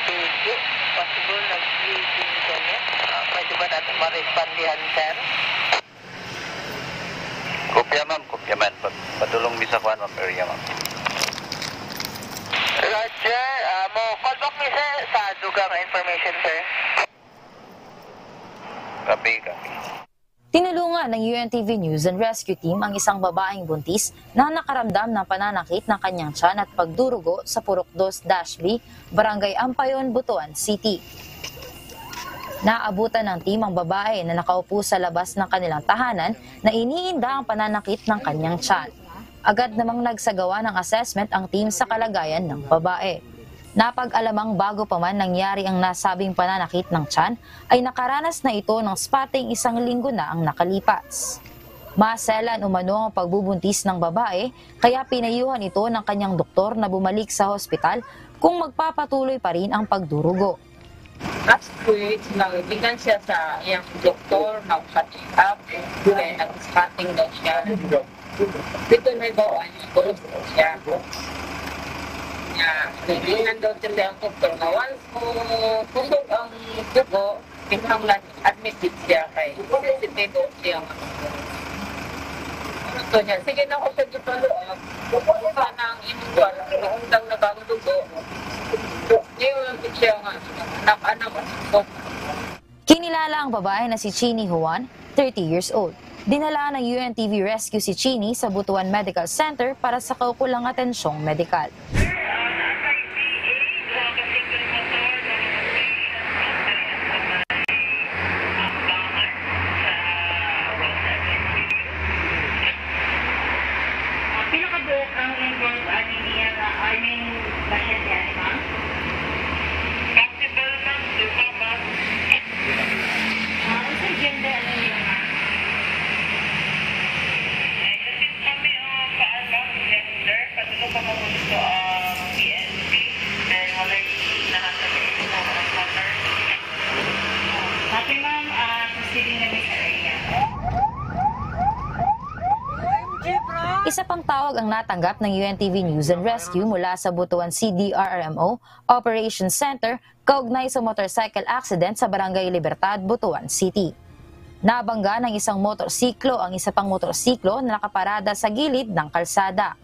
dugo. Possible nag-bleeding kanya. Pwede ba natin ma-respondihan, sir? Kopya ma'am. Padulong mi sa kuan ma'am area ma'am. Roger, mo call back ni sir sa dugang information, sir. Copy. Tinulungan ng UNTV News and Rescue Team ang isang babaeng buntis na nakaramdam ng pananakit ng kanyang tiyan at pagdurugo sa Purok 2-B, Barangay Ampayon, Butuan City. Naabutan ng team ang babae na nakaupo sa labas ng kanilang tahanan na iniinda ang pananakit ng kanyang tiyan. Agad namang nagsagawa ng assessment ang team sa kalagayan ng babae. Napag-alamang bago pa man nangyari ang nasabing pananakit ng tiyan, ay nakaranas na ito ng spotting 1 linggo na ang nakalipas. Maselan umano ang pagbubuntis ng babae, kaya pinayuhan ito ng kanyang doktor na bumalik sa hospital kung magpapatuloy pa rin ang pagdurugo. Last week, nagbigan siya sa iyang doktor, nag-cutting up, kaya nag-spotting daw siya. Dito may bawaan yung siya. Nagbigan daw siya ang doktor na once kusog ang dugo, pinahanglan admitted siya kay sensitive siya. Ito niya, sige na ako sa gipalo-up, pupunta na ang inuwan, naundang na bagong dugo. Kinilala ang babae na si Chini Juan, 30 years old. Dinala ng UNTV Rescue si Chini sa Butuan Medical Center para sa kaukulang atensyong medikal. Pinakabuok ang involved anemia, bakit yan, ma'am? Possible, ma'am, dupa, ma'am. Sa gender, ano yun, ma'am? Kasi kami ang paan, ma'am, gender, patulong pa magusto ang PNP, then wala yung nakasabit sa mga mother. Sabi, ma'am, proceeding na sa area. Isa pang tawag ang natanggap ng UNTV News and Rescue mula sa Butuan CDRRMO Operations Center kaugnay sa motorcycle accident sa Barangay Libertad, Butuan City. Nabangga ng isang motorsiklo ang isa pang motorsiklo na nakaparada sa gilid ng kalsada.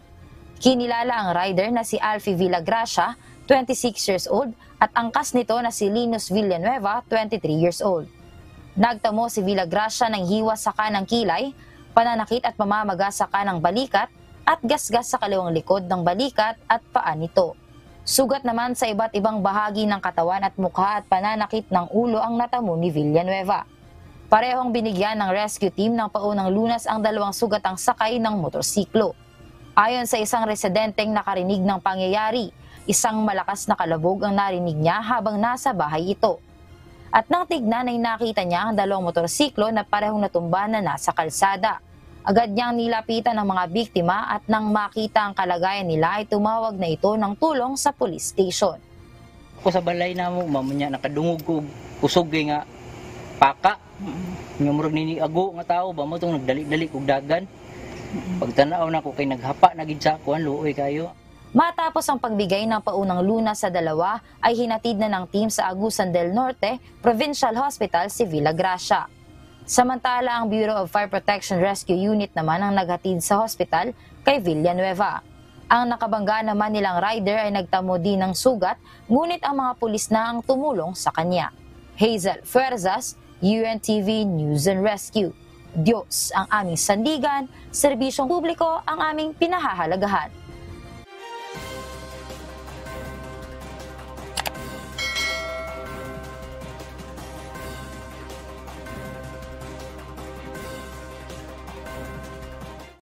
Kinilala ang rider na si Alfie Villagracia, 26 years old, at angkas nito na si Linus Villanueva, 23 years old. Nagtamo si Villagracia ng hiwa sa kanang kilay, pananakit at pamamaga sa kanang balikat at gasgas sa kaliwang likod ng balikat at paa nito. Sugat naman sa iba't ibang bahagi ng katawan at mukha at pananakit ng ulo ang natamo ni Villanueva. Parehong binigyan ng rescue team ng paunang lunas ang 2 sugatang sakay ng motorsiklo. Ayon sa isang residenteng nakarinig ng pangyayari, isang malakas na kalabog ang narinig niya habang nasa bahay ito. At nang tignan ay nakita niya ang 2 motorsiklo na parehong natumba na nasa kalsada. Agad niyang nilapitan ang mga biktima at nang makita ang kalagayan nila ay tumawag na ito ng tulong sa police station. Ako sa balay na mo, mamanya nakadungog ko, kusog nga paka. Nga murag niniago nga tao, ba mo itong nagdali-dali kong dagan. Pagtanaw na ko kay naghapa na gid sa kuan, luoy kayo. Matapos ang pagbigay ng paunang lunas sa 2, ay hinatid na ng team sa Agusan del Norte Provincial Hospital si Villagracia. Samantala, ang Bureau of Fire Protection Rescue Unit naman ang naghatid sa hospital kay Villanueva. Ang nakabangga naman nilang rider ay nagtamo din ng sugat, ngunit ang mga pulis na ang tumulong sa kanya. Hazel Fuerzas, UNTV News and Rescue. Diyos ang aming sandigan, serbisyong publiko ang aming pinahahalagahan.